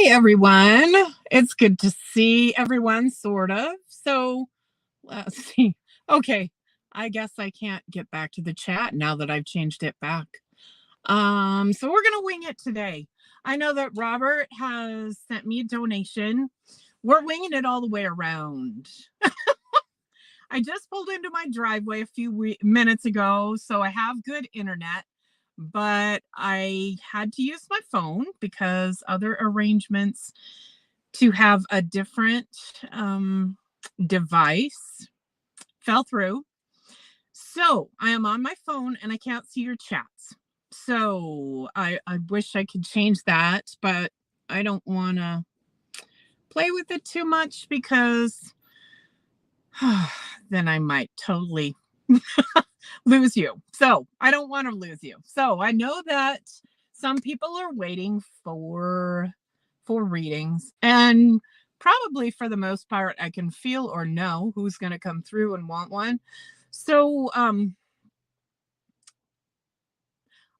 Hi, everyone. It's good to see everyone, sort of. So let's see. Okay, I guess I can't get back to the chat now that I've changed it back. So we're gonna wing it today. I know that Robert has sent me a donation. We're winging it all the way around. I just pulled into my driveway a few minutes ago, so I have good internet, but I had to use my phone because other arrangements to have a different device fell through. So I am on my phone and I can't see your chats. So I wish I could change that, but I don't want to play with it too much because then I might totally lose you. So I don't want to lose you. So I know that some people are waiting for readings, and probably for the most part I can feel or know who's going to come through and want one. So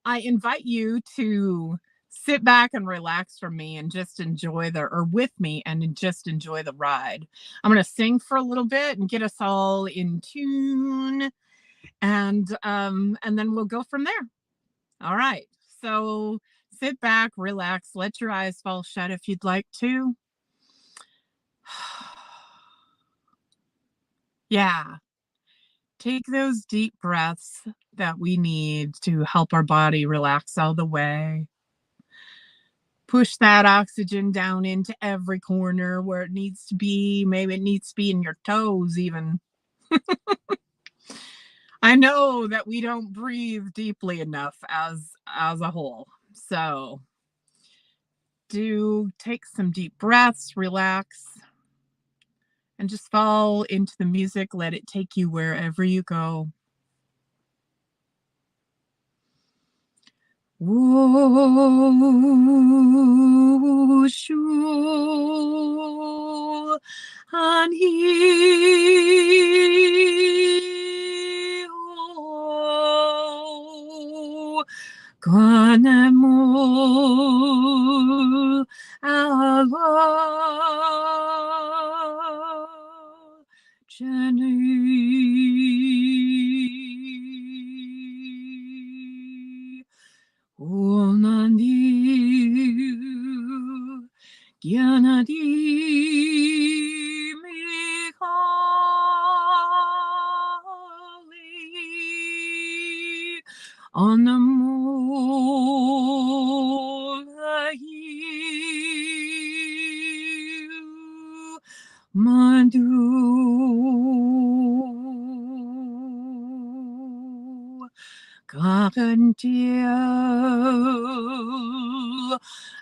I invite you to sit back and relax from me and just enjoy with me and just enjoy the ride. I'm going to sing for a little bit and get us all in tune, and then we'll go from there. All right. So sit back, relax, let your eyes fall shut if you'd like to. Yeah. Take those deep breaths that we need to help our body relax all the way. Push that oxygen down into every corner where it needs to be. Maybe it needs to be in your toes even. I know that we don't breathe deeply enough as a whole. So do take some deep breaths, relax, and just fall into the music. Let it take you wherever you go. Wushu Anhi Kanemu Allah Jenny Onani Gyanadi Mikali Anamulahi Mandu Karantil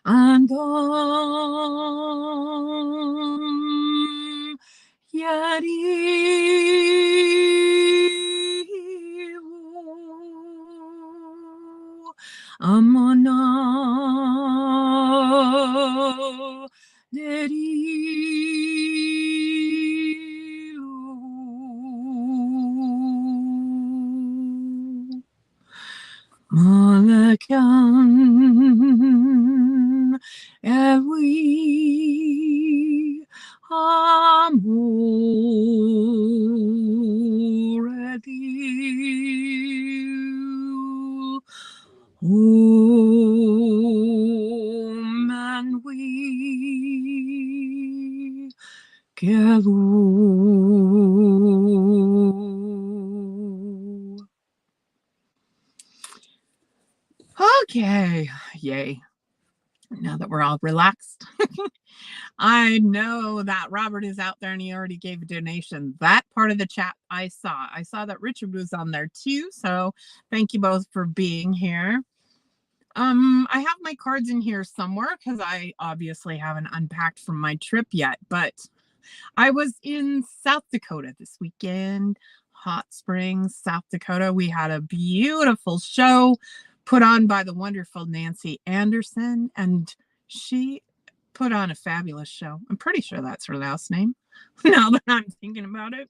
Andam Yadiu Amana Dediu Malakan Ewi Amuredi Manwi Kelu. Okay, yay. Now that we're all relaxed. I know that Robert is out there and he already gave a donation. That part of the chat I saw. I saw that Richard was on there too. So thank you both for being here. I have my cards in here somewhere because I obviously haven't unpacked from my trip yet, but I was in South Dakota this weekend, Hot Springs, South Dakota. We had a beautiful show put on by the wonderful Nancy Anderson, and she put on a fabulous show. I'm pretty sure that's her last name now that I'm thinking about it.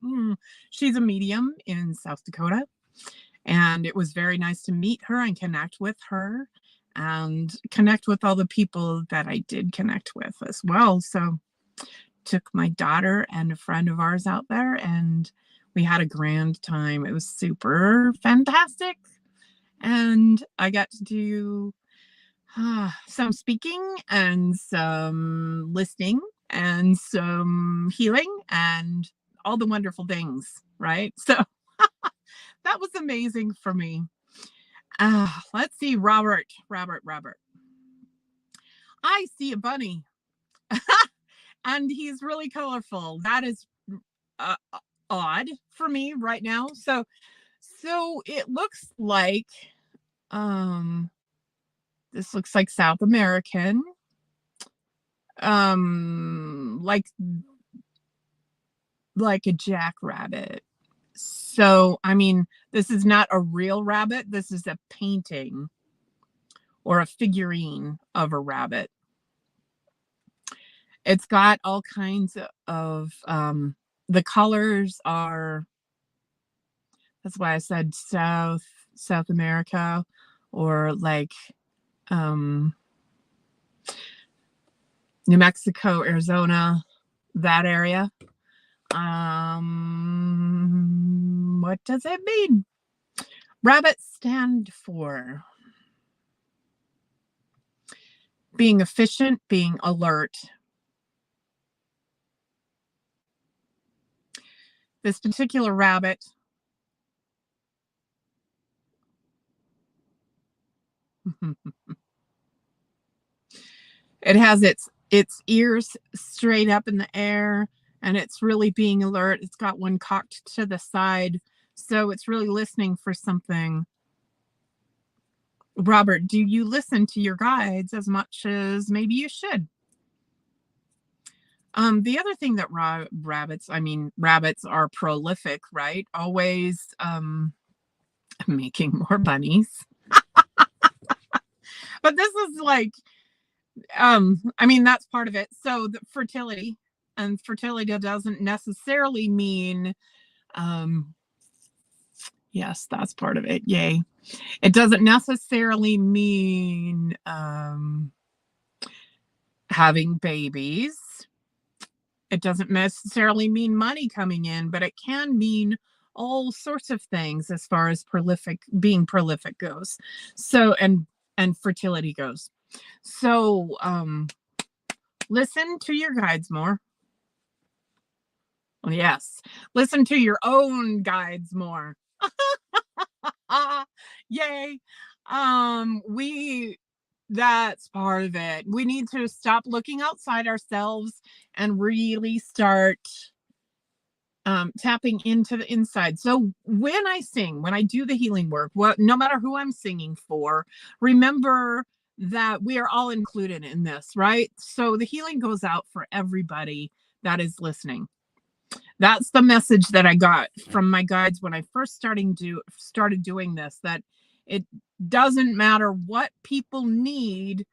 She's a medium in South Dakota, and it was very nice to meet her and connect with her. and connect with all the people that I did connect with as well. So took my daughter and a friend of ours out there, and we had a grand time. It was super fantastic. And I got to do some speaking and some listening and some healing and all the wonderful things, right? So that was amazing for me. Let's see, Robert. I see a bunny and he's really colorful. That is uh, odd for me right now. So it looks like this looks like South American. Like a jackrabbit. So, I mean, this is not a real rabbit. This is a painting or a figurine of a rabbit. It's got all kinds of the colors are, that's why I said South America, or like New Mexico, Arizona, that area. What does it mean? Rabbits stand for being efficient, being alert. This particular rabbit it has its ears straight up in the air, and it's really being alert. It's got one cocked to the side, so it's really listening for something. Robert, do you listen to your guides as much as maybe you should? The other thing that rabbits are prolific, right? Always making more bunnies. But this is like, that's part of it. So the fertility, and fertility doesn't necessarily mean, yes, that's part of it. Yay. It doesn't necessarily mean having babies. It doesn't necessarily mean money coming in, but it can mean all sorts of things as far as being prolific goes. So, and fertility goes. So, listen to your guides more. Well, yes. Listen to your own guides more. Yay. That's part of it. We need to stop looking outside ourselves and really start tapping into the inside. So when I sing, when I do the healing work, no matter who I'm singing for, remember that we are all included in this, right? So the healing goes out for everybody that is listening. That's the message that I got from my guides when I first started doing this, that it doesn't matter what people need,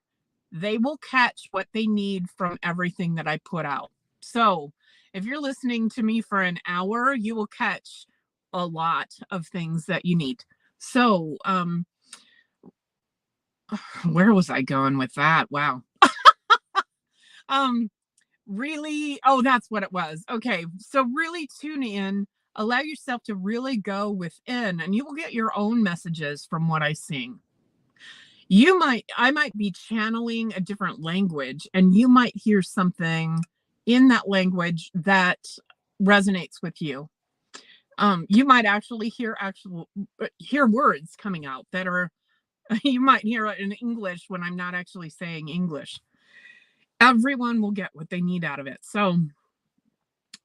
they will catch what they need from everything that I put out. So if you're listening to me for an hour, you will catch a lot of things that you need. So, where was I going with that? Wow. Really, that's what it was. Okay. So really tune in, allow yourself to really go within, and you will get your own messages from what I sing. I might be channeling a different language, and you might hear something in that language that resonates with you. You might actually hear words coming out that are, you might hear it in English when I'm not actually saying English. Everyone will get what they need out of it. So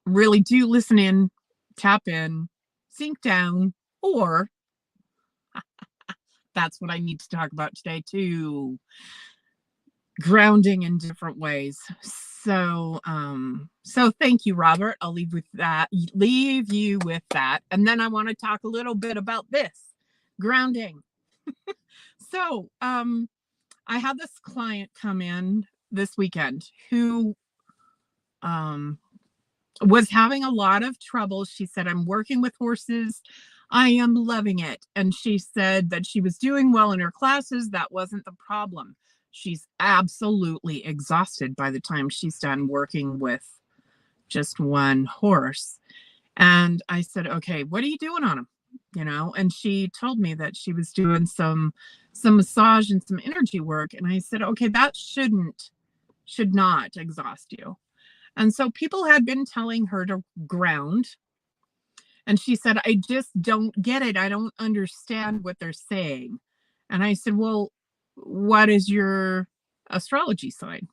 really do listen in, tap in, sink down, or that's what I need to talk about today too. Grounding in different ways. So thank you, Robert. I'll leave you with that. And then I want to talk a little bit about this grounding. So, I had this client come in this weekend who, was having a lot of trouble. She said, I'm working with horses. I am loving it. And she said that she was doing well in her classes. That wasn't the problem. She's absolutely exhausted by the time she's done working with just one horse. And I said, okay, what are you doing on him? And she told me that she was doing some massage and some energy work. And I said, okay, that should not exhaust you. And so people had been telling her to ground. And she said, I just don't get it. I don't understand what they're saying. And I said, well, what is your astrology sign?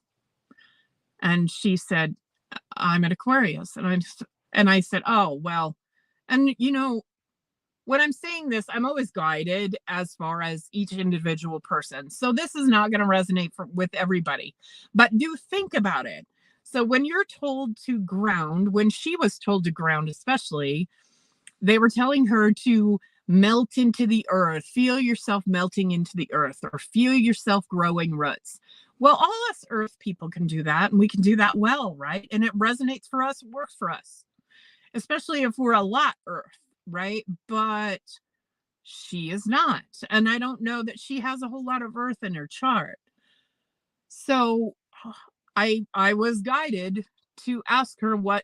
And she said, I'm an Aquarius. And I said, oh, well, and when I'm saying this, I'm always guided as far as each individual person. So this is not going to resonate with everybody, but do think about it. So when you're told to ground, when she was told to ground, especially, they were telling her to melt into the earth, feel yourself melting into the earth, or feel yourself growing roots. Well, all us earth people can do that, and we can do that well, right? And it resonates for us, works for us, especially if we're a lot earth, right? But she is not. And I don't know that she has a whole lot of earth in her chart. So I was guided to ask her what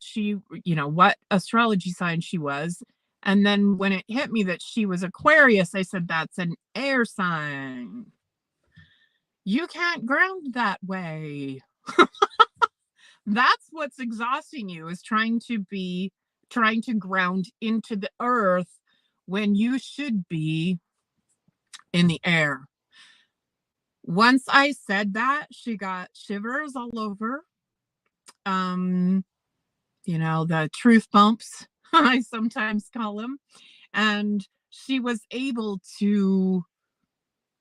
what astrology sign she was. And then when it hit me that she was Aquarius, I said, that's an air sign. You can't ground that way. That's what's exhausting you, is trying to ground into the earth when you should be in the air. Once I said that, she got shivers all over. The truth bumps, I sometimes call them. And she was able to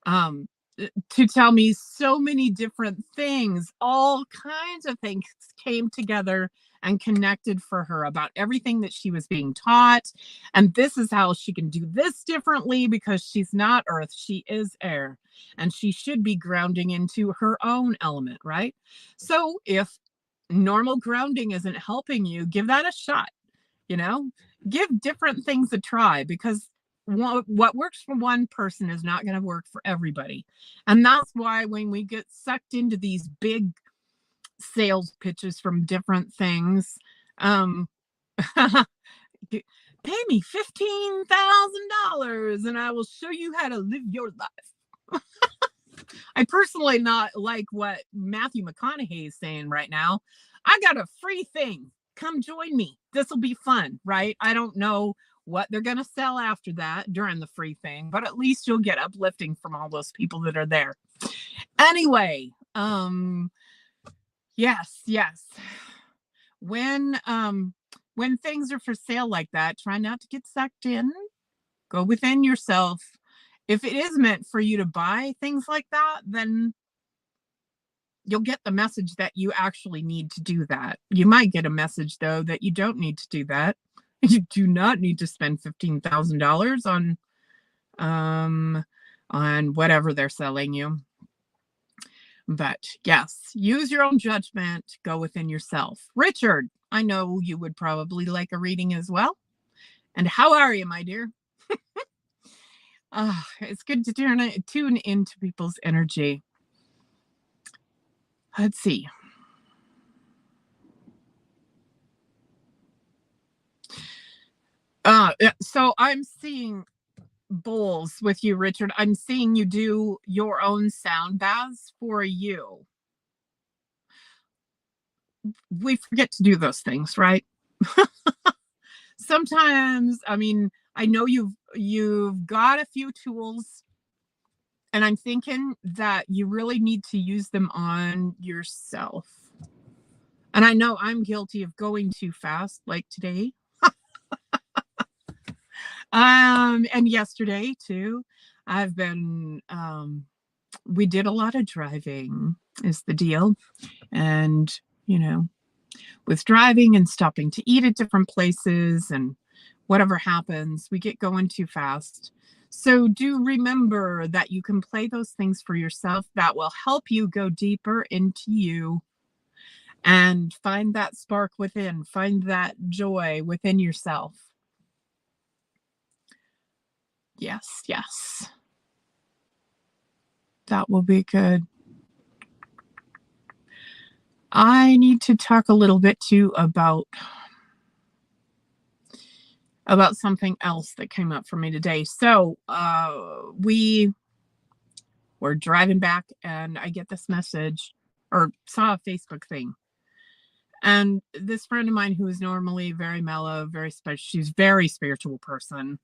tell me so many different things. All kinds of things came together and connected for her about everything that she was being taught. And this is how she can do this differently, because she's not earth, she is air, and she should be grounding into her own element, right? So if normal grounding isn't helping you, give that a shot. Give different things a try, because what works for one person is not going to work for everybody. And that's why when we get sucked into these big sales pitches from different things, pay me $15,000 and I will show you how to live your life. I personally not like what Matthew McConaughey is saying right now. I got a free thing. Come join me. This will be fun, right? I don't know what they're going to sell after that during the free thing, but at least you'll get uplifting from all those people that are there. Anyway, yes. When things are for sale like that, try not to get sucked in. Go within yourself. If it is meant for you to buy things like that, then you'll get the message that you actually need to do that. You might get a message, though, that you don't need to do that. You do not need to spend $15,000 on whatever they're selling you. But yes, use your own judgment. Go within yourself. Richard, I know you would probably like a reading as well. And how are you, my dear? It's good to tune into people's energy. Let's see. So I'm seeing bowls with you, Richard. I'm seeing you do your own sound baths for you. We forget to do those things, right? Sometimes, I mean, I know you've got a few tools, and I'm thinking that you really need to use them on yourself. And I know I'm guilty of going too fast, like today. And yesterday too. I've been we did a lot of driving is the deal. And, with driving and stopping to eat at different places and whatever happens, we get going too fast. So do remember that you can play those things for yourself. That will help you go deeper into you and find that spark within, find that joy within yourself. Yes, yes. That will be good. I need to talk a little bit too about something else that came up for me today. So, we were driving back and I get this message or saw a Facebook thing. And this friend of mine who is normally very mellow, very special, she's a very spiritual person,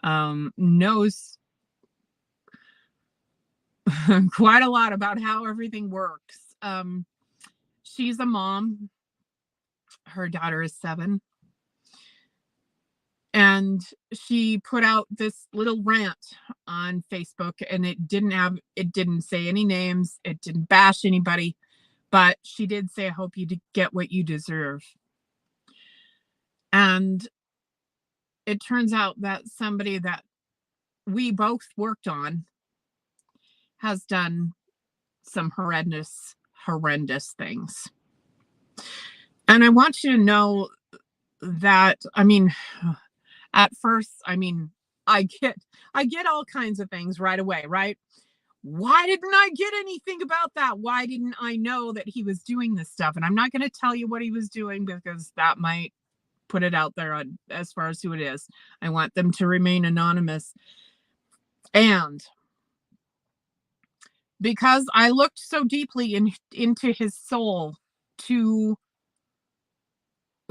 knows quite a lot about how everything works. She's a mom. Her daughter is 7. And she put out this little rant on Facebook, and it didn't say any names. It didn't bash anybody, but she did say, I hope you get what you deserve. And it turns out that somebody that we both worked on has done some horrendous things. And I want you to know that, I mean, at first, I mean, I get all kinds of things right away, right? Why didn't I get anything about that? Why didn't I know that he was doing this stuff? And I'm not going to tell you what he was doing because that might put it out there on as far as who it is. I want them to remain anonymous. And because I looked so deeply into his soul to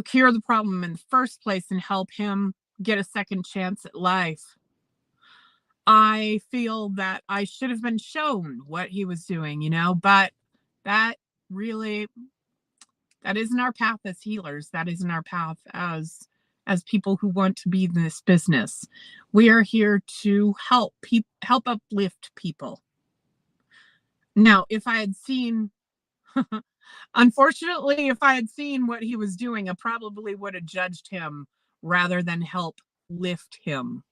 cure the problem in the first place and help him get a second chance at life, I feel that I should have been shown what he was doing, but that really, that isn't our path as healers. That isn't our path as people who want to be in this business. We are here to help uplift people. Now, if I had seen, unfortunately, if I had seen what he was doing, I probably would have judged him rather than help lift him.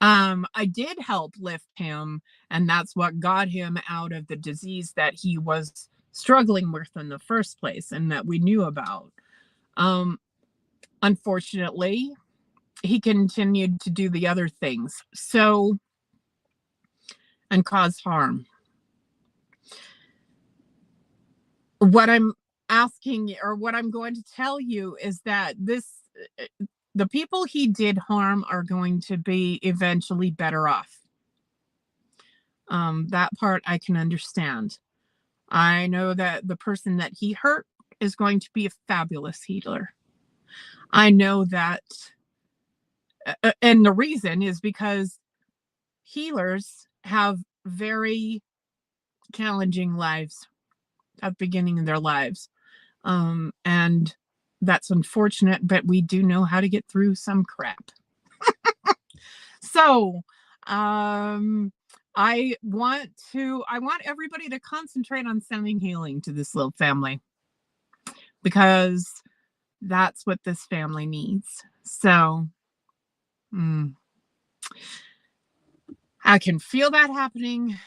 I did help lift him, and that's what got him out of the disease that he was struggling with in the first place and that we knew about. Unfortunately, he continued to do the other things and cause harm. What I'm asking, or what I'm going to tell you, is that the people he did harm are going to be eventually better off. That part I can understand. I know that the person that he hurt is going to be a fabulous healer. I know that, and the reason is because healers have very challenging lives at the beginning of their lives. And that's unfortunate, but we do know how to get through some crap. So, I want everybody to concentrate on sending healing to this little family, because that's what this family needs. So, I can feel that happening.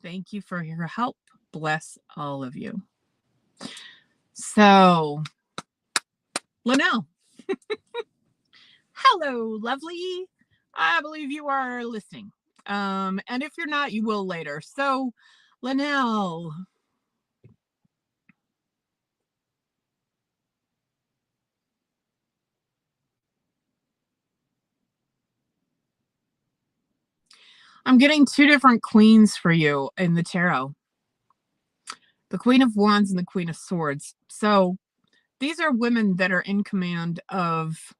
Thank you for your help. Bless all of you. So, Linnell. Hello, lovely. I believe you are listening. And if you're not, you will later. So, Linnell. I'm getting 2 different queens for you in the tarot. The Queen of Wands and the Queen of Swords. So, these are women that are in command of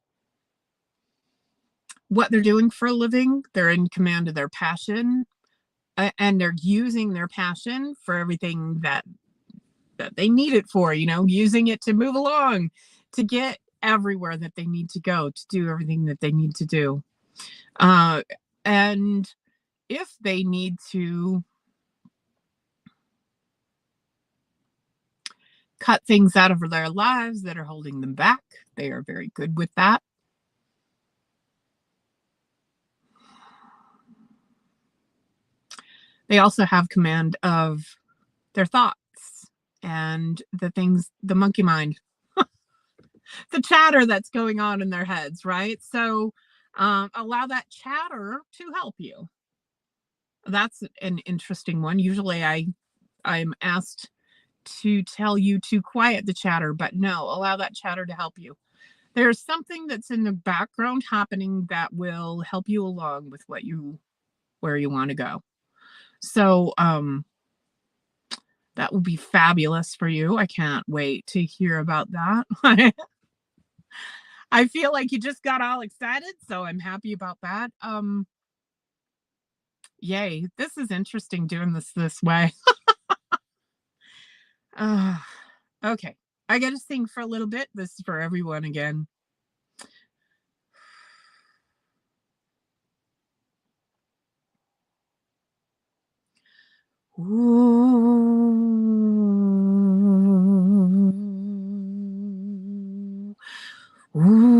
what they're doing for a living. They're in command of their passion, and they're using their passion for everything that they need it for, using it to move along, to get everywhere that they need to go, to do everything that they need to do. And if they need to cut things out of their lives that are holding them back, they are very good with that. They also have command of their thoughts and the monkey mind. the chatter that's going on in their heads, right? So allow that chatter to help you. That's an interesting one. Usually I'm asked to tell you to quiet the chatter, but no, allow that chatter to help you. There's something that's in the background happening that will help you along with where you want to go. So that will be fabulous for you. I can't wait to hear about that. I feel like you just got all excited, so I'm happy about that. Yay, this is interesting doing this way. Okay, I got to sing for a little bit. This is for everyone again. Ooh. Ooh.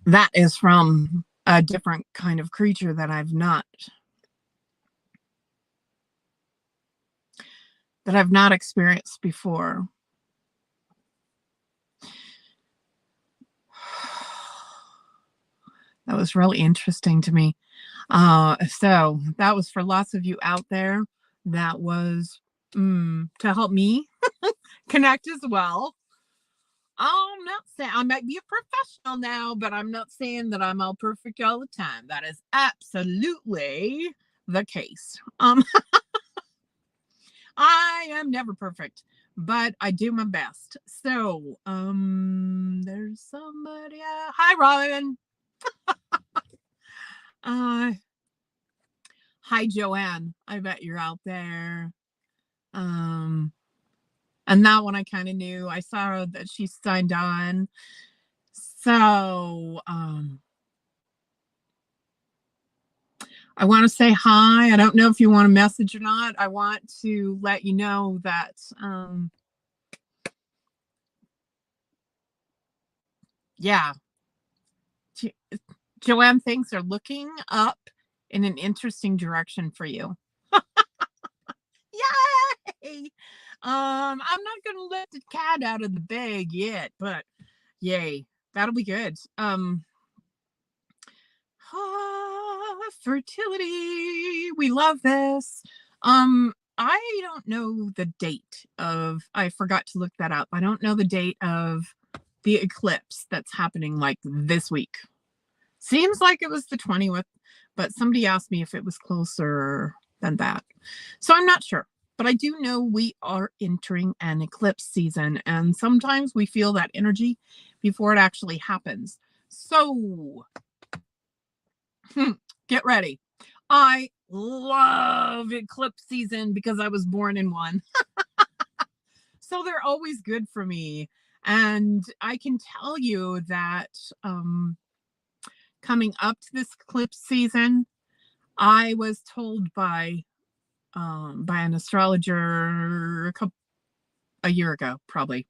That is from a different kind of creature that I've not experienced before. That was really interesting to me. So that was for lots of you out there. That was to help me connect as well. I'm not saying I might be a professional now, but I'm not saying that I'm all perfect all the time. That is absolutely the case. I am never perfect, but I do my best. So, there's somebody. Hi, Robin. Hi, Joanne. I bet you're out there. And that one I kind of knew. I saw that she signed on. So, I want to say hi. I don't know if you want a message or not. I want to let you know that, yeah, Joanne, things are looking up in an interesting direction for you. Yay! I'm not gonna let the cat out of the bag yet, but yay, that'll be good. Fertility, we love this. I don't know the date of, I forgot to look that up. I don't know the date of the eclipse that's happening like this week. Seems like it was the 20th, but somebody asked me if it was closer than that. So I'm not sure, but I do know we are entering an eclipse season, and sometimes we feel that energy before it actually happens. So get ready. I love eclipse season because I was born in one. So they're always good for me. And I can tell you that coming up to this eclipse season, I was told by an astrologer a year ago, probably,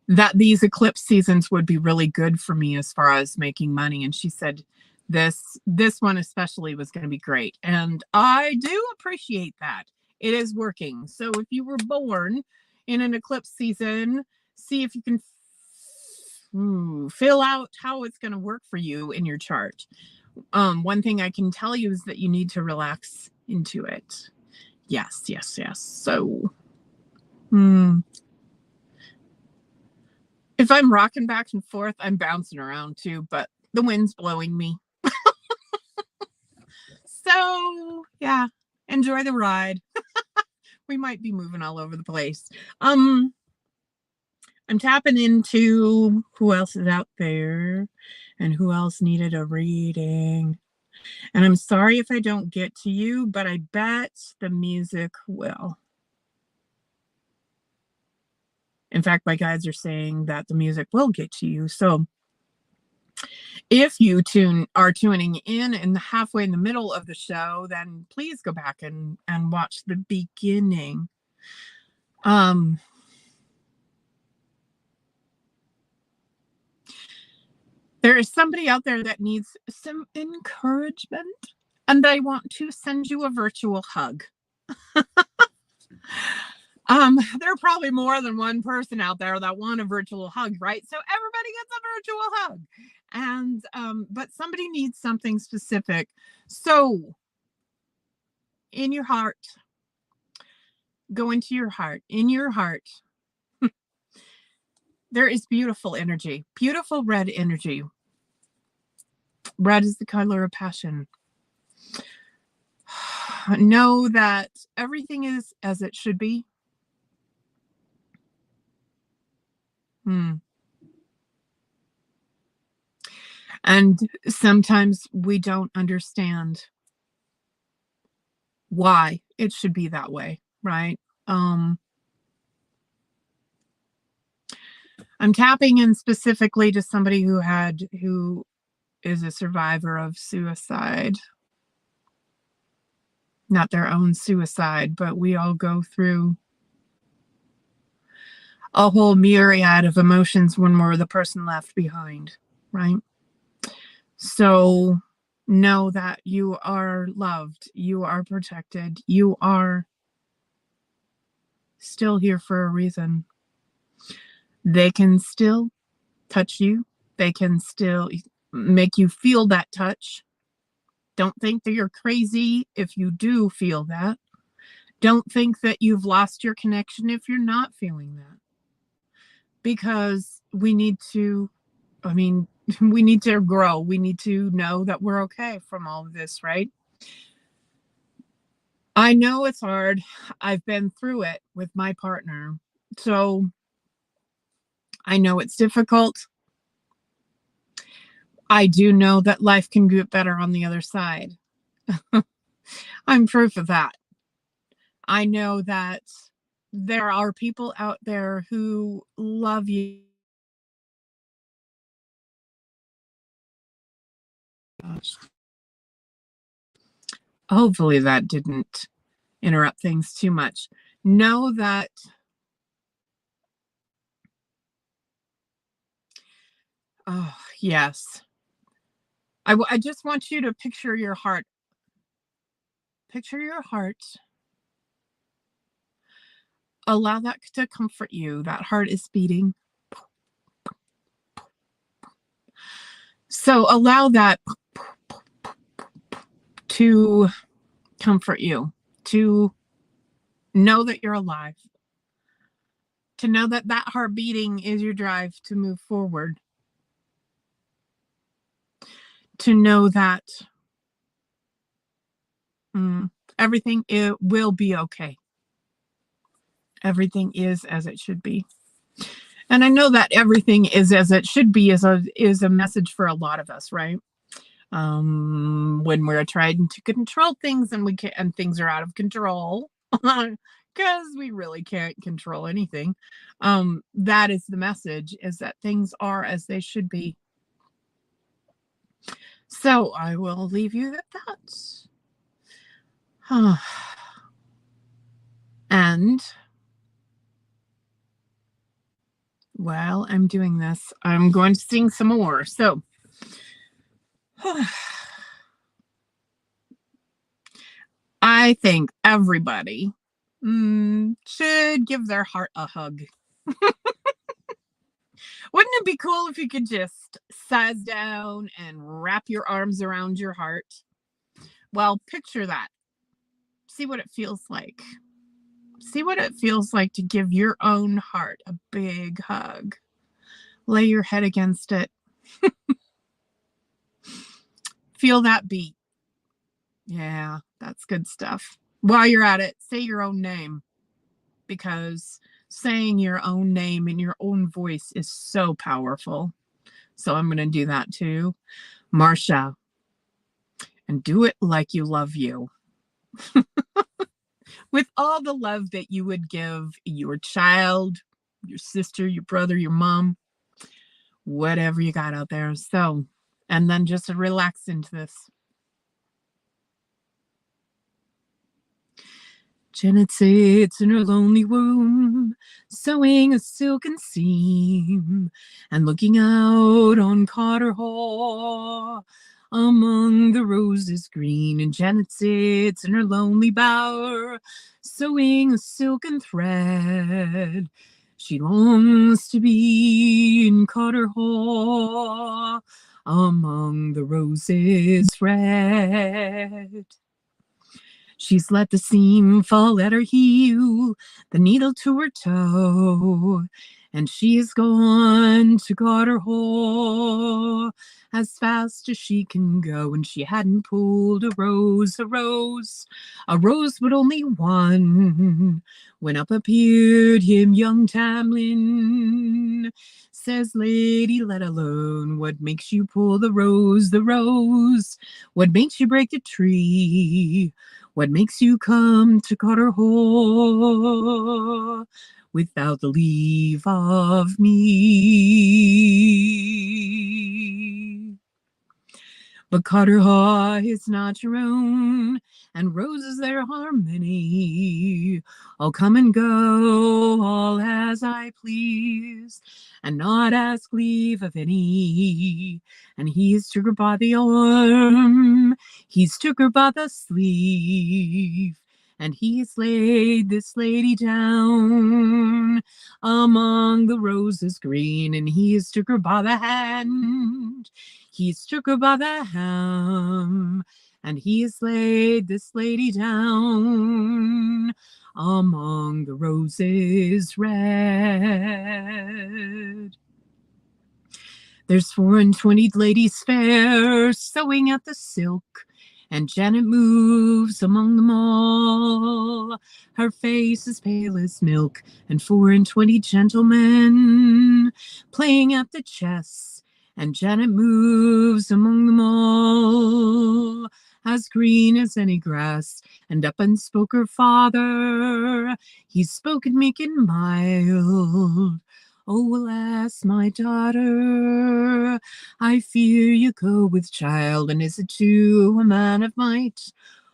that these eclipse seasons would be really good for me as far as making money. And she said this one especially was going to be great. And I do appreciate that. It is working. So if you were born in an eclipse season, see if you can fill out how it's going to work for you in your chart. One thing I can tell you is that you need to relax into it. Yes. So, if I'm rocking back and forth, I'm bouncing around too, but the wind's blowing me. So, yeah, enjoy the ride. We might be moving all over the place. I'm tapping into who else is out there and who else needed a reading. And I'm sorry if I don't get to you, but I bet the music will. In fact, my guides are saying that the music will get to you. So if you are tuning in halfway in the middle of the show, then please go back and watch the beginning. There is somebody out there that needs some encouragement, and I want to send you a virtual hug. There are probably more than one person out there that want a virtual hug, right? So everybody gets a virtual hug. And but somebody needs something specific. So in your heart, go into your heart. In your heart, there is beautiful energy, beautiful red energy. Red is the color of passion. Know that everything is as it should be. And sometimes we don't understand why it should be that way, right? I'm tapping in specifically to somebody who is a survivor of suicide. Not their own suicide, but we all go through a whole myriad of emotions when we're the person left behind, right? So know that you are loved, you are protected, you are still here for a reason. They can still touch you. They can still make you feel that touch. Don't think that you're crazy if you do feel that. Don't think that you've lost your connection if you're not feeling that. Because we need to grow. We need to know that we're okay from all of this, right? I know it's hard. I've been through it with my partner. So I know it's difficult. I do know that life can get better on the other side. I'm proof of that. I know that there are people out there who love you. Gosh. Hopefully that didn't interrupt things too much. Know that yes. I just want you to picture your heart. Picture your heart. Allow that to comfort you. That heart is beating. So allow that to comfort you, to know that you're alive, to know that that heart beating is your drive to move forward, to know that everything will be okay. Everything is as it should be. And I know that everything is as it should be is a message for a lot of us, right? When we're trying to control things and things are out of control, because we really can't control anything. That is the message, is that things are as they should be. So I will leave you at that. And while I'm doing this, I'm going to sing some more. So I think everybody should give their heart a hug. Wouldn't it be cool if you could just size down and wrap your arms around your heart? Well, picture that. See what it feels like. See what it feels like to give your own heart a big hug. Lay your head against it. Feel that beat. Yeah, that's good stuff. While you're at it, say your own name, because saying your own name in your own voice is so powerful. So I'm going to do that too. Marcia. And do it like you love you. With all the love that you would give your child, your sister, your brother, your mom, whatever you got out there. So, and then just relax into this. Janet sits in her lonely room, sewing a silken seam, and looking out on Carter Hall among the roses green. And Janet sits in her lonely bower, sewing a silken thread. She longs to be in Carter Hall among the roses red. She's let the seam fall at her heel, the needle to her toe, and she's gone to Carter Hall as fast as she can go. And she hadn't pulled a rose, but only one, when up appeared him young Tamlin. Says, lady, let alone, what makes you pull the rose, what makes you break the tree? What makes you come to Carter Hall without the leave of me? But Carter Hall is not your own, and roses there are many. I'll come and go all as I please, and not ask leave of any. And he's took her by the arm, he's took her by the sleeve, and he's laid this lady down among the roses green, and he's took her by the hand, he's took her by the ham, and he's laid this lady down among the roses red. There's 24 ladies fair, sewing at the silk, and Janet moves among them all. Her face is pale as milk, and 24 gentlemen playing at the chess, and Janet moves among them all, as green as any grass. And up and spoke her father, he spoke and meek and mild. Oh, alas, my daughter, I fear you go with child, and is it to a man of might,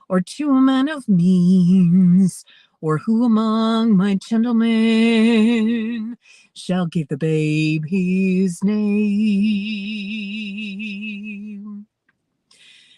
or to a man of means, or who among my gentlemen shall give the babe his name?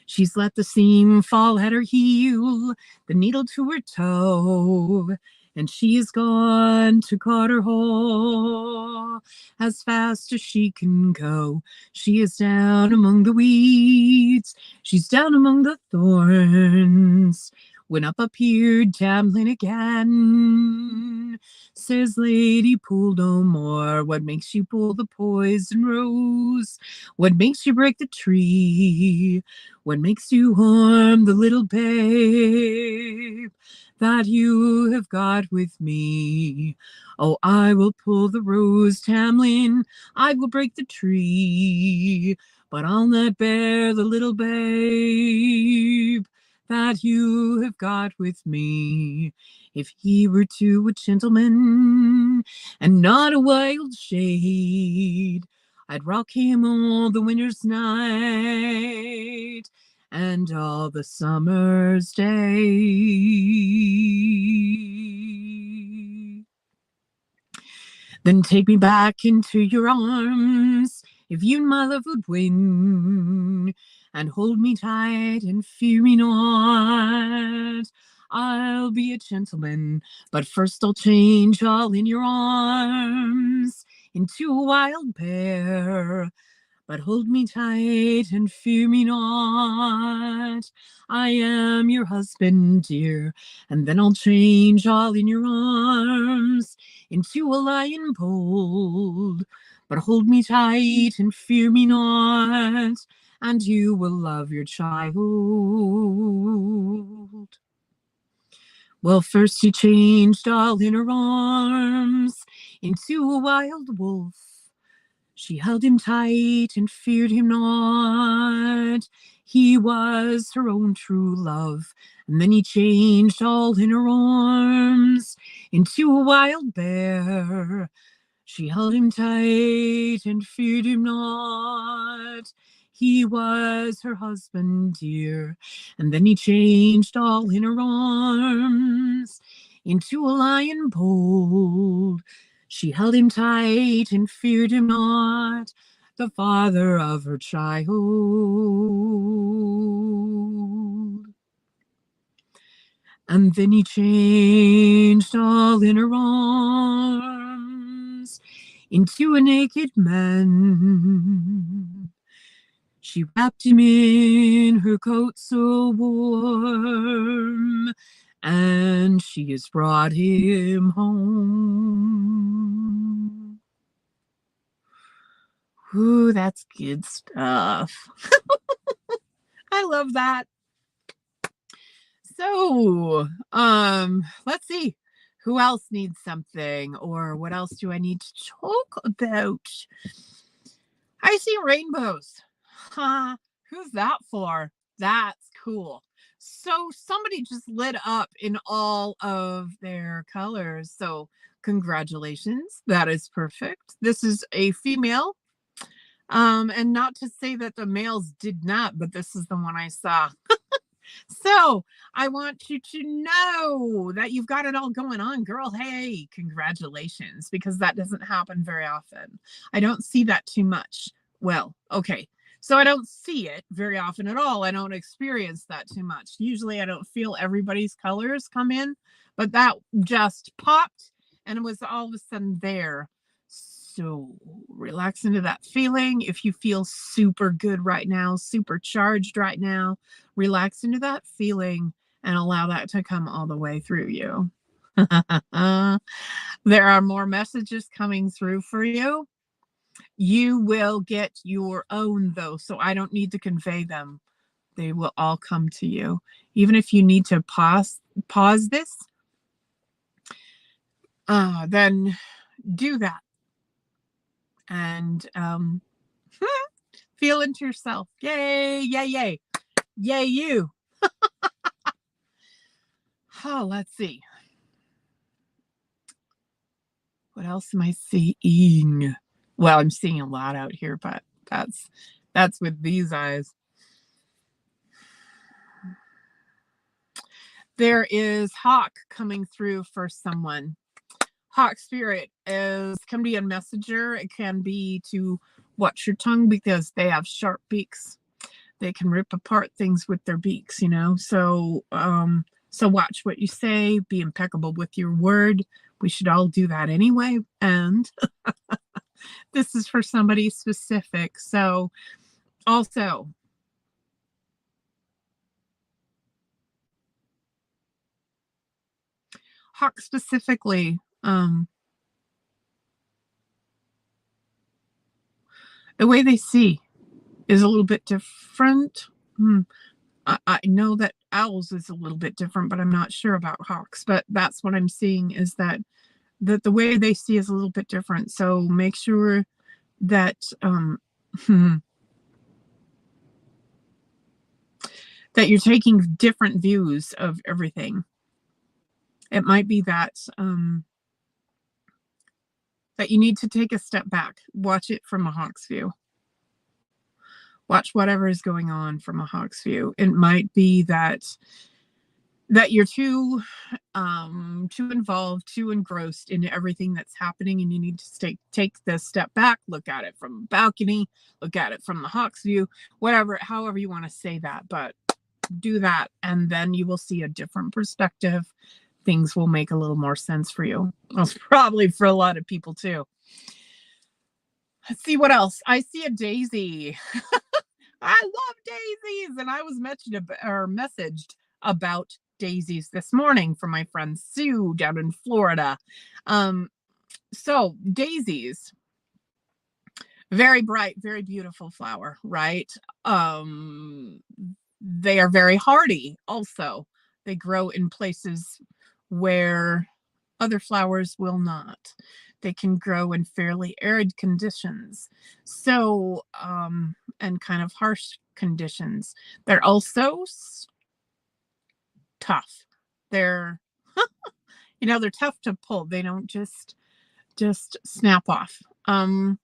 She's let the seam fall at her heel, the needle to her toe, and she is gone to Carter Hall as fast as she can go. She is down among the weeds, she's down among the thorns, when up appeared Tamlin again. Says Lady, pull no more. What makes you pull the poison rose? What makes you break the tree? What makes you harm the little babe that you have got with me? Oh, I will pull the rose, Tamlin. I will break the tree, but I'll not bear the little babe that you have got with me. If he were to a gentleman and not a wild shade, I'd rock him all the winter's night and all the summer's day. Then take me back into your arms, if you and my love would win, and hold me tight and fear me not. I'll be a gentleman, but first I'll change all in your arms into a wild bear. But hold me tight and fear me not. I am your husband, dear, and then I'll change all in your arms into a lion bold. But hold me tight and fear me not, and you will love your child. Well, first he changed all in her arms into a wild wolf. She held him tight and feared him not. He was her own true love. And then he changed all in her arms into a wild bear. She held him tight and feared him not. He was her husband dear. And then he changed all in her arms into a lion bold. She held him tight and feared him not, the father of her child. And then he changed all in her arms into a naked man. She wrapped him in her coat so warm, and she has brought him home. Ooh, that's good stuff. I love that. So, let's see. Who else needs something? Or what else do I need to talk about? I see rainbows. Huh? Who's that for? That's cool. So somebody just lit up in all of their colors. So congratulations. That is perfect. This is a female. And not to say that the males did not, but this is the one I saw. So I want you to know that you've got it all going on, girl. Hey, congratulations, because that doesn't happen very often. I don't see that too much. Well, okay. So I don't see it very often at all. I don't experience that too much. Usually I don't feel everybody's colors come in, but that just popped and it was all of a sudden there. So relax into that feeling. If you feel super good right now, super charged right now, relax into that feeling and allow that to come all the way through you. There are more messages coming through for you. You will get your own, though, so I don't need to convey them. They will all come to you. Even if you need to pause this, then do that. And feel into yourself. Yay, yay, yay. Yay, you. Oh, let's see. What else am I seeing? Well, I'm seeing a lot out here, but that's with these eyes. There is Hawk coming through for someone. Hawk spirit can be a messenger. It can be to watch your tongue because they have sharp beaks. They can rip apart things with their beaks, you know. So watch what you say. Be impeccable with your word. We should all do that anyway. And this is for somebody specific. So also, Hawk specifically, the way they see is a little bit different. I know that owls is a little bit different, but I'm not sure about hawks. But that's what I'm seeing, is that the way they see is a little bit different. So make sure that that you're taking different views of everything. It might be that that you need to take a step back, watch it from a hawk's view. Watch whatever is going on from a hawk's view. It might be that you're too involved, too engrossed in everything that's happening, and you need to take the step back, look at it from a balcony, look at it from the hawk's view, whatever, however you want to say that, but do that, and then you will see a different perspective. Things will make a little more sense for you. That's probably for a lot of people too. Let's see what else. I see a daisy. I love daisies, and I was messaged about daisies this morning from my friend Sue down in Florida. So daisies, very bright, very beautiful flower, right? They are very hardy also. They grow in places where other flowers will not. They can grow in fairly arid conditions. So, and kind of harsh conditions. They're also tough. They're, they're tough to pull. They don't just snap off. You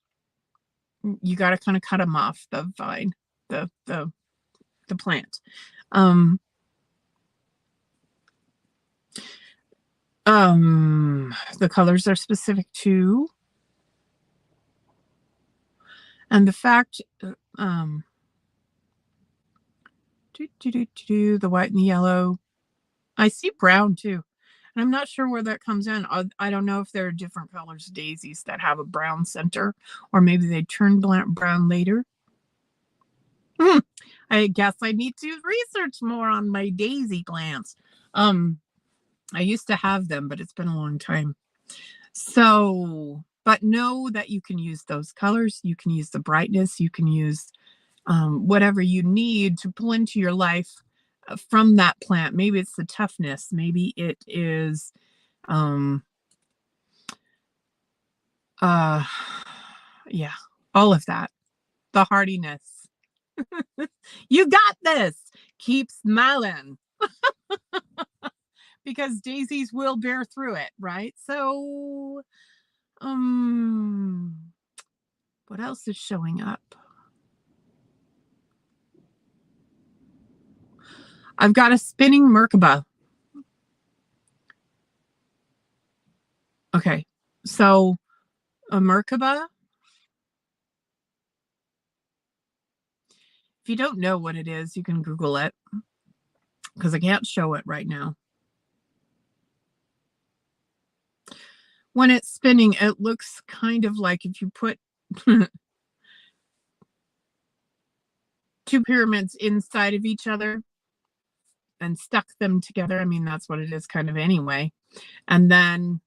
got to kind of cut them off the vine, the plant. The colors are specific too. And the fact, the white and the yellow. I see brown too. And I'm not sure where that comes in. I don't know if there are different colors of daisies that have a brown center, or maybe they turn brown later. I guess I need to research more on my daisy plants. I used to have them, but it's been a long time. So, but know that you can use those colors. You can use the brightness. You can use whatever you need to pull into your life from that plant. Maybe it's the toughness. Maybe it is, yeah, all of that. The hardiness. You got this. Keep smiling. Because daisies will bear through it, right? So, what else is showing up? I've got a spinning Merkaba. Okay, so a Merkaba. If you don't know what it is, you can Google it, because I can't show it right now. When it's spinning, it looks kind of like if you put two pyramids inside of each other and stuck them together. I mean, that's what it is kind of anyway. And then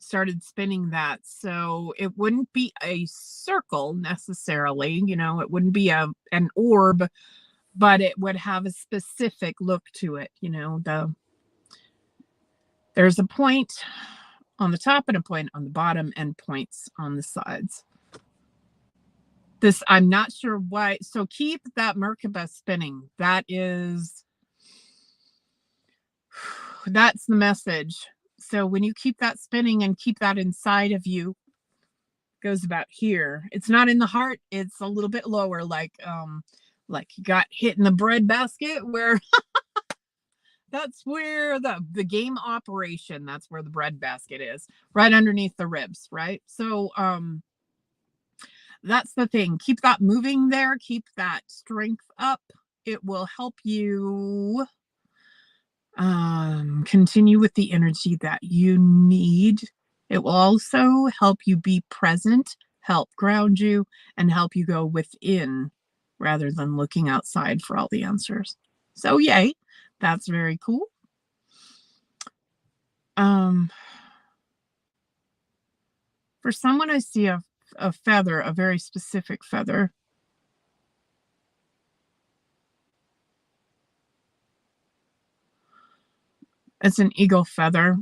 started spinning that. So it wouldn't be a circle necessarily, it wouldn't be an orb, but it would have a specific look to it. There's a point on the top and a point on the bottom and points on the sides. This, I'm not sure why. So keep that Merkaba spinning. That's the message. So when you keep that spinning and keep that inside of you, goes about here. It's not in the heart. It's a little bit lower, like you got hit in the bread basket, where that's where the game operation, that's where the bread basket is, right underneath the ribs, right? So that's the thing. Keep that moving there. Keep that strength up. It will help you continue with the energy that you need. It will also help you be present, help ground you, and help you go within rather than looking outside for all the answers. So yay, that's very cool. Um, for someone, I see a feather, a very specific feather. It's an eagle feather,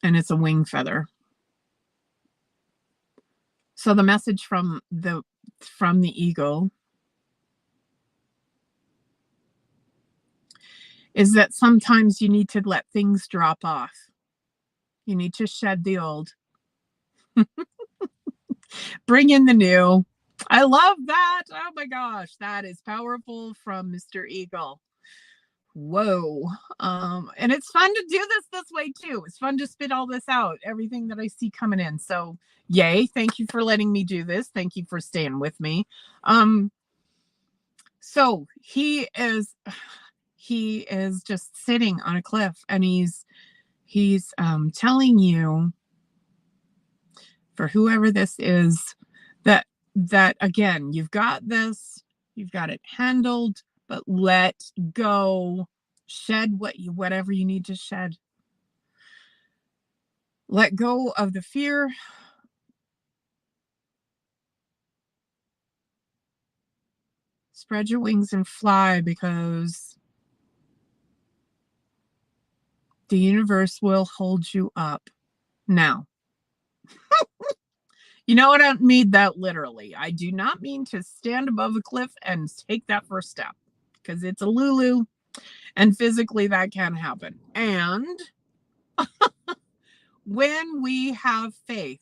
and it's a wing feather. So the message from the eagle is that sometimes you need to let things drop off. You need to shed the old, bring in the new. I love that. Oh my gosh, that is powerful from Mr. Eagle. Whoa. And it's fun to do this way too. It's fun to spit all this out, everything that I see coming in. So yay, thank you for letting me do this. Thank you for staying with me. So he is just sitting on a cliff, and he's telling you, for whoever this is, that again, you've got this, you've got it handled, but let go, shed whatever you need to shed. Let go of the fear. Spread your wings and fly, because the universe will hold you up. Now, you know, I don't mean that literally. I do not mean to stand above a cliff and take that first step, because it's a Lulu, and physically that can happen. And when we have faith,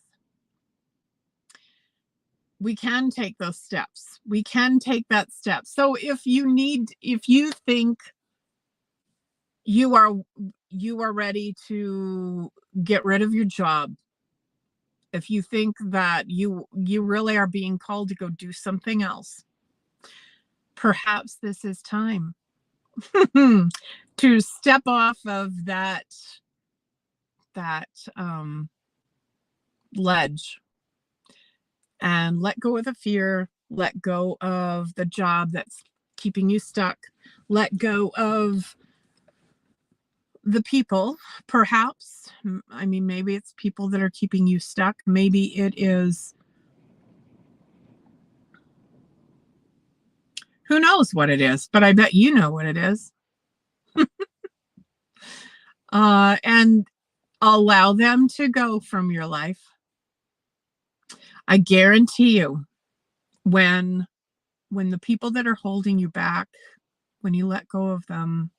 we can take those steps. We can take that step. So if you think you are ready to get rid of your job, if you think that you really are being called to go do something else, perhaps this is time to step off of that ledge and let go of the fear, let go of the job that's keeping you stuck, let go of the people, perhaps. I mean, maybe it's people that are keeping you stuck. Maybe it is, who knows what it is, but I bet you know what it is. And allow them to go from your life. I guarantee you, when the people that are holding you back, when you let go of them,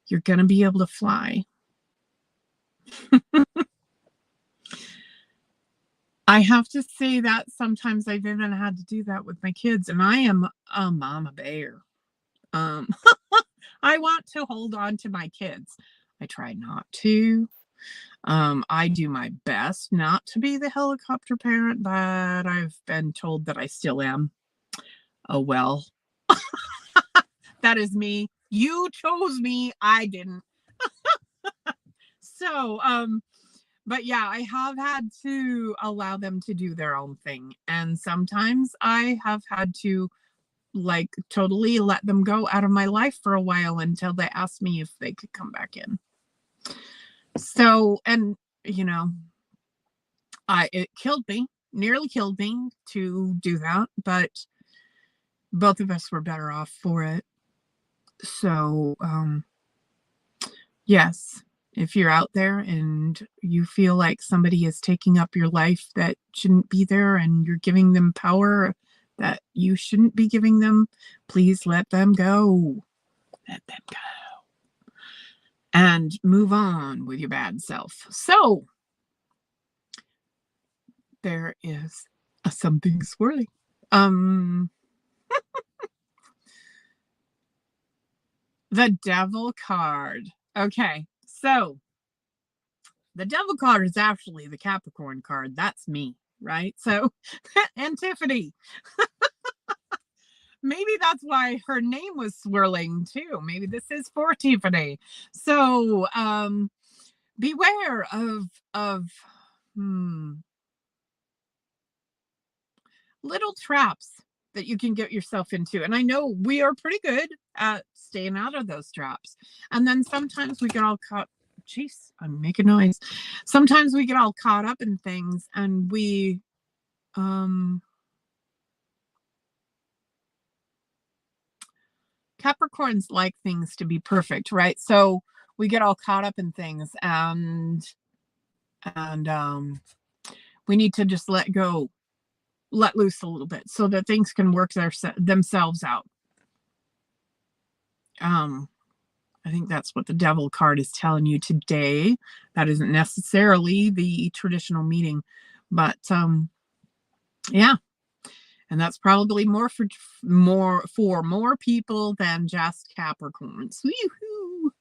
you're going to be able to fly. I have to say that sometimes I've even had to do that with my kids, and I am a mama bear. I want to hold on to my kids. I try not to. I do my best not to be the helicopter parent, but I've been told that I still am. Oh, well, that is me. You chose me. I didn't. So, but yeah, I have had to allow them to do their own thing. And sometimes I have had to, like, totally let them go out of my life for a while until they asked me if they could come back in. So, and you know, it killed me, nearly killed me to do that, but both of us were better off for it. So, yes, if you're out there and you feel like somebody is taking up your life that shouldn't be there, and you're giving them power that you shouldn't be giving them, please let them go. Let them go. And move on with your bad self. So, there is something swirling. The Devil card. Okay, so the Devil card is actually the Capricorn card. That's me, right? So, and Tiffany. Maybe that's why her name was swirling too. Maybe this is for Tiffany. So, beware of little traps that you can get yourself into. And I know we are pretty good at staying out of those traps. And then sometimes we get all caught. Jeez, I'm making noise. Sometimes we get all caught up in things, and we Capricorns like things to be perfect, right? So we get all caught up in things, and we need to just let go, let loose a little bit, so that things can work themselves out. I think that's what the Devil card is telling you today. That isn't necessarily the traditional meaning, but yeah. And that's probably more for more people than just Capricorns. Woo-hoo.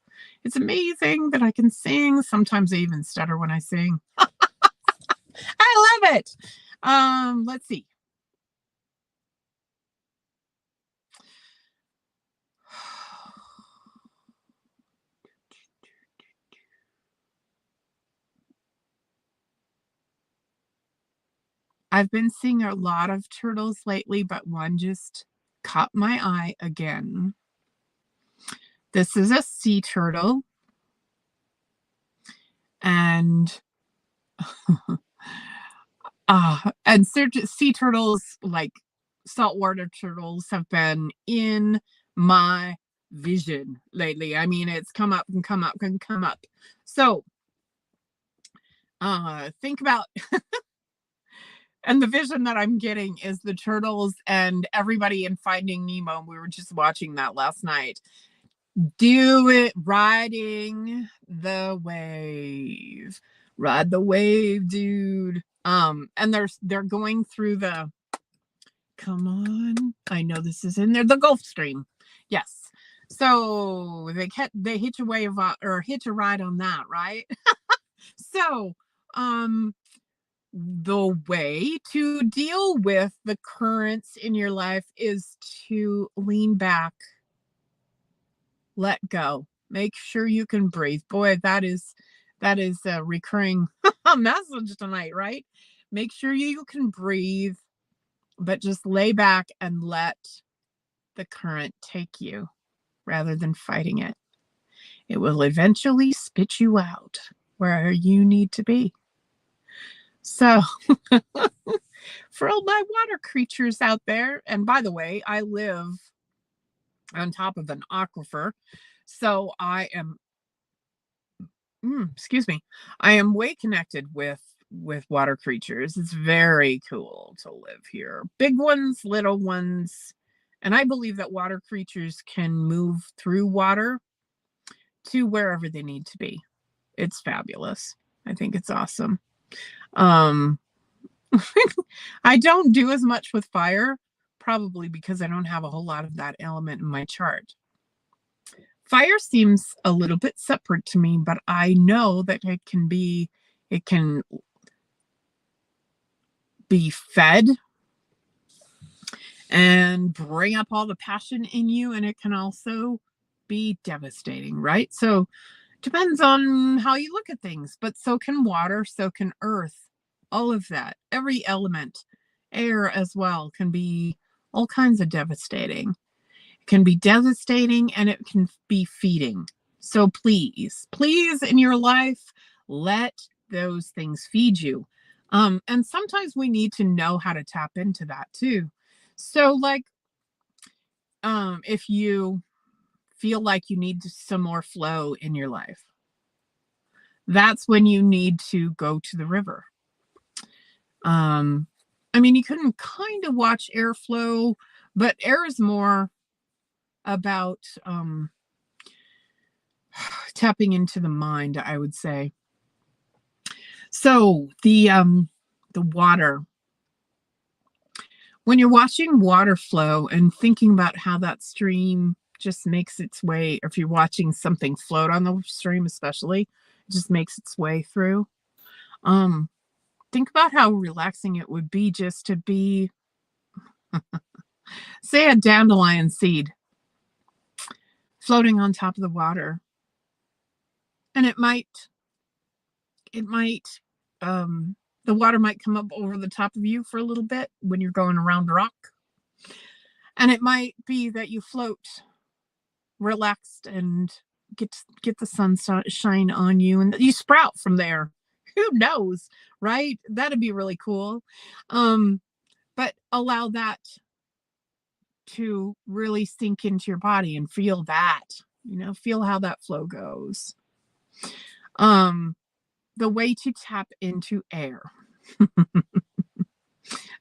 It's amazing that I can sing. Sometimes I even stutter when I sing. I love it. Let's see. I've been seeing a lot of turtles lately, but one just caught my eye again. This is a sea turtle. And and sea turtles, like saltwater turtles, have been in my vision lately. I mean, it's come up and come up and come up. So think about and the vision that I'm getting is the turtles and everybody in Finding Nemo. We were just watching that last night. Do it riding the wave. Ride the wave, dude. And they're going through the, come on, I know this is in there, the Gulf Stream. Yes. So they hitch a wave or hitch a ride on that, right? So the way to deal with the currents in your life is to lean back, let go, make sure you can breathe. Boy, that is a recurring message tonight, right? Make sure you can breathe, but just lay back and let the current take you rather than fighting it. It will eventually spit you out where you need to be. So for all my water creatures out there, and by the way, I live on top of an aquifer, so I am excuse me, I am way connected with water creatures. It's very cool to live here. Big ones, little ones. And I believe that water creatures can move through water to wherever they need to be. It's fabulous. I think it's awesome. I don't do as much with fire, probably because I don't have a whole lot of that element in my chart. Fire seems a little bit separate to me, but I know that it can be fed and bring up all the passion in you, and it can also be devastating, right? So depends on how you look at things, but so can water, so can earth, all of that. Every element, air as well, can be all kinds of devastating. It can be devastating, and it can be feeding. So please in your life, let those things feed you. And sometimes we need to know how to tap into that too. So like, if you feel like you need some more flow in your life, that's when you need to go to the river. I mean, you can kind of watch airflow, but air is more about tapping into the mind, I would say. So the water, when you're watching water flow and thinking about how that stream just makes its way, or if you're watching something float on the stream, especially, it just makes its way through. Think about how relaxing it would be just to be, say, a dandelion seed floating on top of the water. And it might, the water might come up over the top of you for a little bit when you're going around a rock. And it might be that you float relaxed and get the sun shine on you, and you sprout from there. Who knows, right? That'd be really cool. But allow that to really sink into your body and feel that, feel how that flow goes. The way to tap into air.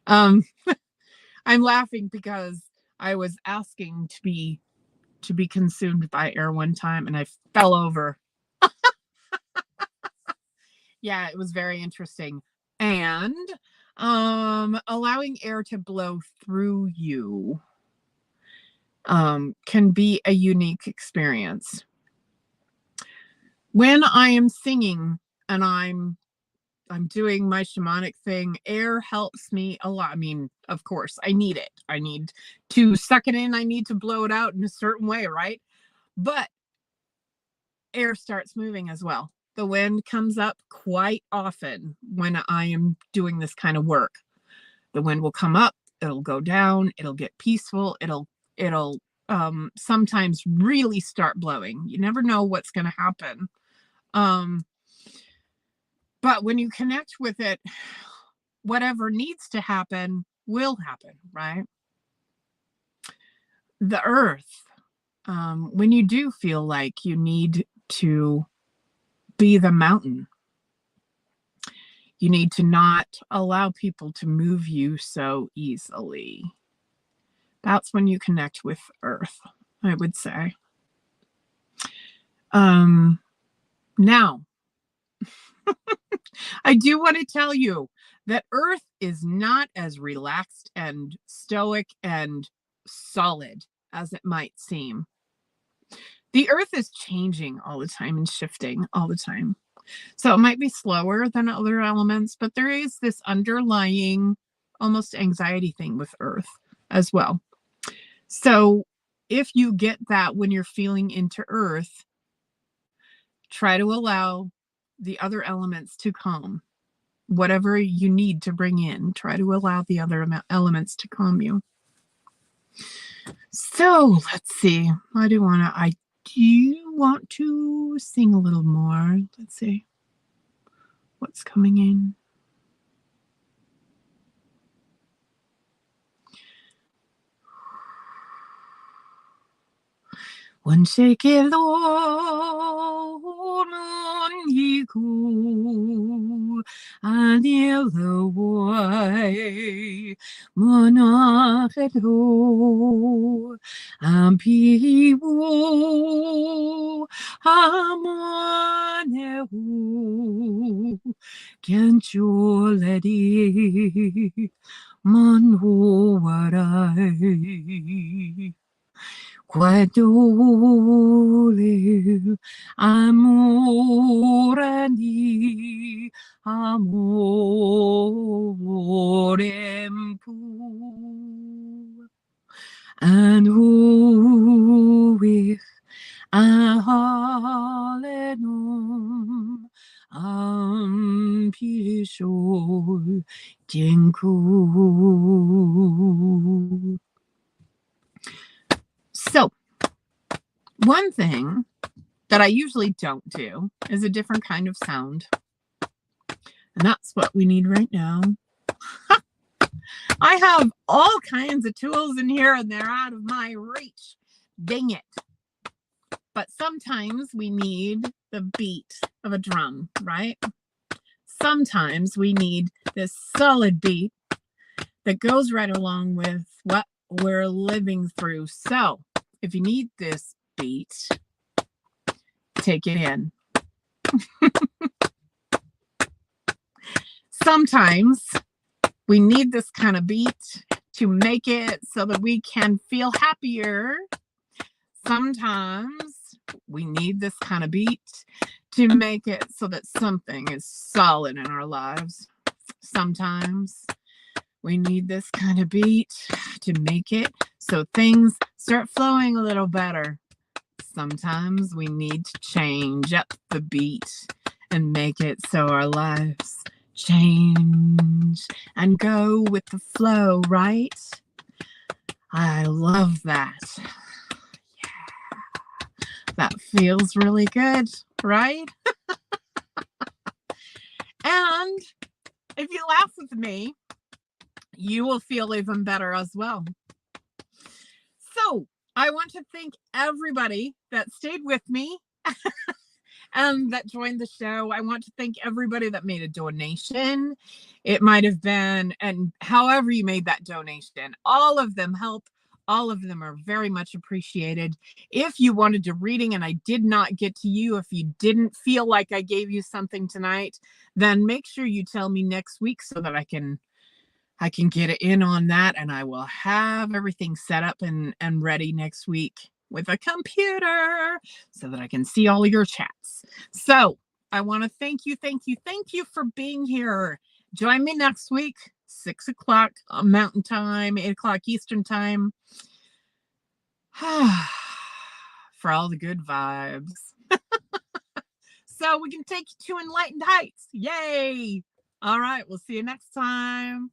I'm laughing because I was asking to be consumed by air one time and I fell over. Yeah, it was very interesting. And allowing air to blow through you can be a unique experience. When I am singing and I'm doing my shamanic thing, air helps me a lot. I mean, of course, I need it. I need to suck it in. I need to blow it out in a certain way, right? But air starts moving as well. The wind comes up quite often when I am doing this kind of work. The wind will come up, it'll go down, it'll get peaceful, it'll sometimes really start blowing. You never know what's going to happen. But when you connect with it, whatever needs to happen will happen, right? The earth, when you do feel like you need to be the mountain, you need to not allow people to move you so easily. That's when you connect with earth, I would say. Now, I do want to tell you that earth is not as relaxed and stoic and solid as it might seem. The earth is changing all the time and shifting all the time. So it might be slower than other elements, but there is this underlying almost anxiety thing with earth as well. So if you get that when you're feeling into earth, try to allow the other elements to calm. Whatever you need to bring in, try to allow the other elements to calm you. So let's see. I do want to sing a little more. Let's see what's coming in. One shake it on ye go, and the way monachedo, and piwo amanehu, can't you let it manho warai. Quadole amore di amorem pu, and who with a hallelujah ampisho jinku. So, one thing that I usually don't do is a different kind of sound. And that's what we need right now. I have all kinds of tools in here and they're out of my reach. Dang it. But sometimes we need the beat of a drum, right? Sometimes we need this solid beat that goes right along with what we're living through. So, if you need this beat, take it in. Sometimes we need this kind of beat to make it so that we can feel happier. Sometimes we need this kind of beat to make it so that something is solid in our lives. Sometimes we need this kind of beat to make it so things start flowing a little better. Sometimes we need to change up the beat and make it so our lives change and go with the flow, right? I love that. That feels really good, right? And if you laugh with me, you will feel even better as well. So I want to thank everybody that stayed with me and that joined the show. I want to thank everybody that made a donation. It might have been, and however you made that donation, all of them help. All of them are very much appreciated. If you wanted a reading and I did not get to you, if you didn't feel like I gave you something tonight, then make sure you tell me next week so that I can get it in on that, and I will have everything set up and ready next week with a computer so that I can see all your chats. So I want to thank you for being here. Join me next week, 6 o'clock Mountain Time, 8 o'clock Eastern Time, for all the good vibes. So we can take you to Enlightened Heights. Yay! All right, we'll see you next time.